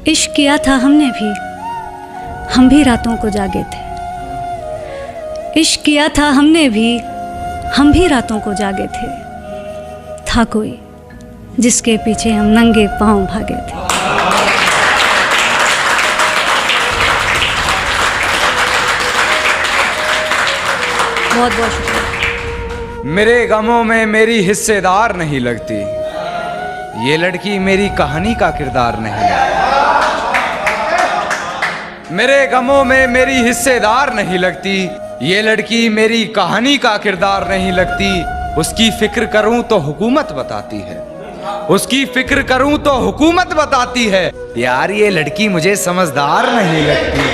इश्क किया था हमने भी, हम भी रातों को जागे थे। इश्क किया था हमने भी, हम भी रातों को जागे थे। था कोई जिसके पीछे हम नंगे पांव भागे थे। बहुत बहुत शुक्रिया। मेरे गमों में मेरी हिस्सेदार नहीं लगती, ये लड़की मेरी कहानी का किरदार नहीं है। मेरे गमों में मेरी हिस्सेदार नहीं लगती, ये लड़की मेरी कहानी का किरदार नहीं लगती। उसकी फिक्र करूं तो हुकूमत बताती है, उसकी फिक्र करूं तो हुकूमत बताती है। यार ये लड़की मुझे समझदार नहीं लगती,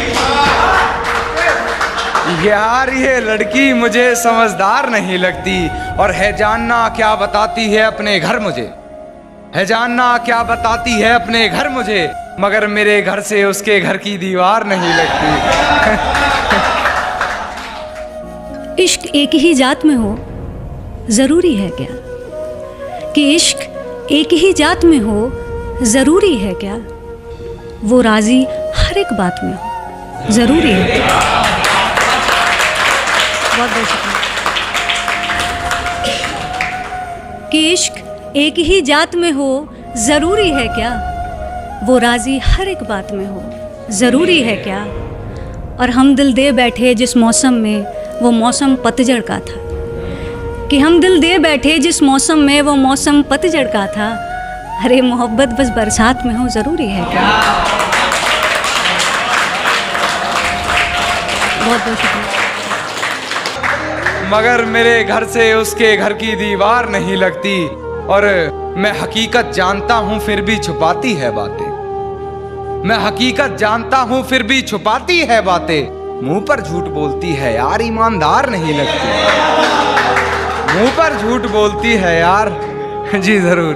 यार ये लड़की मुझे समझदार नहीं लगती। और है जानना क्या बताती है अपने घर मुझे, है जानना क्या बताती है अपने घर मुझे, मगर मेरे घर से उसके घर की दीवार नहीं लगती। इश्क एक ही जात में हो जरूरी है क्या? कि इश्क एक ही जात में हो जरूरी है क्या? वो राजी हर एक बात में हो जरूरी है क्या? बहुत बहुत शुक्रिया। कि इश्क एक ही जात में हो जरूरी है क्या? वो राजी हर एक बात में हो जरूरी है क्या? और हम दिल दे बैठे जिस मौसम में, वो मौसम पतझड़ का था। कि हम दिल दे बैठे जिस मौसम में, वो मौसम पतझड़ का था। अरे मोहब्बत बस बरसात में हो जरूरी है क्या? बहुत बहुत शुक्रिया। मगर मेरे घर से उसके घर की दीवार नहीं लगती, और मैं हकीकत जानता हूं फिर भी छुपाती है बातें। मैं हकीकत जानता हूं फिर भी छुपाती है बातें। मुंह पर झूठ बोलती है यार, ईमानदार नहीं लगती। मुंह पर झूठ बोलती है यार, जी जरूर।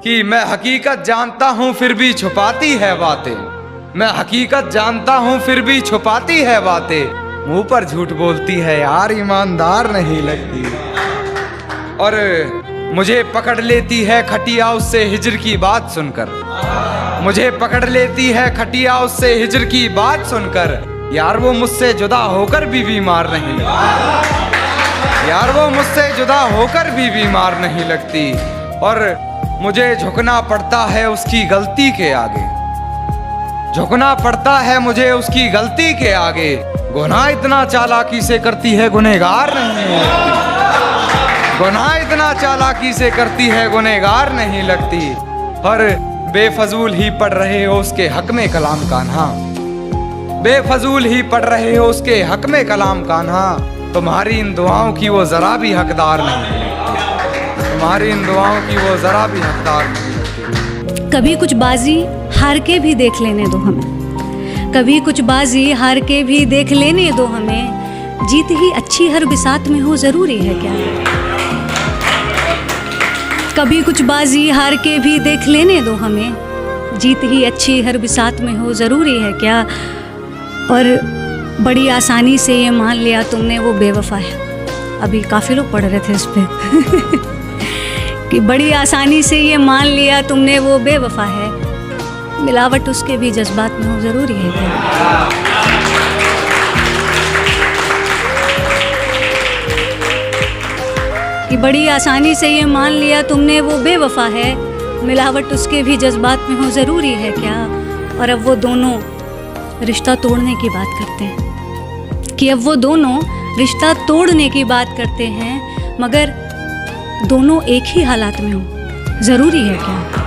कि मैं हकीकत जानता हूं फिर भी छुपाती है बातें। मैं हकीकत जानता हूं फिर भी छुपाती है बातें। मुंह पर झूठ बोलती है यार, ईमानदार नहीं लगती। और मुझे पकड़ लेती है खटिया उससे हिजर की बात सुनकर। मुझे पकड़ लेती है खटिया उससे हिजर की बात सुनकर। यार वो मुझसे जुदा होकर भी बीमार नहीं लगती, यार वो मुझसे जुदा होकर भी बीमार नहीं लगती। और मुझे झुकना पड़ता है उसकी गलती के आगे, झुकना पड़ता है मुझे उसकी गलती के आगे। गुनाह इतना चालाकी से करती है गुनहगार नहीं लगती, गुनाह इतना चालाकी से करती है गुनहगार नहीं लगती। और बेफजूल ही पढ़ रहे हो उसके हक में कलाम कान्हा, बेफजूल ही पढ़ रहे हो उसके हक में कलाम कान्हा। तुम्हारी इन दुआओं की वो जरा भी हकदार नहीं लगती, तुम्हारी इन दुआओं की वो जरा भी हकदार नहीं लगती। कभी कुछ बाजी हार के भी देख लेने दो हमें, कभी कुछ बाजी हार के भी देख लेने दो हमें। जीत ही अच्छी हर बिसात में हो जरूरी है क्या? कभी कुछ बाजी हार के भी देख लेने दो हमें, जीत ही अच्छी हर बिसात में हो जरूरी है क्या? और बड़ी आसानी से ये मान लिया तुमने वो बेवफा है। अभी काफ़ी लोग पढ़ रहे थे इस पे कि बड़ी आसानी से ये मान लिया तुमने वो बेवफा है। मिलावट उसके भी जज्बात में हो जरूरी है क्या? कि बड़ी आसानी से ये मान लिया तुमने वो बेवफा है, मिलावट उसके भी जज्बात में हो जरूरी है क्या? और अब वो दोनों रिश्ता तोड़ने की बात करते हैं, कि अब वो दोनों रिश्ता तोड़ने की बात करते हैं, मगर दोनों एक ही हालात में हो जरूरी है क्या?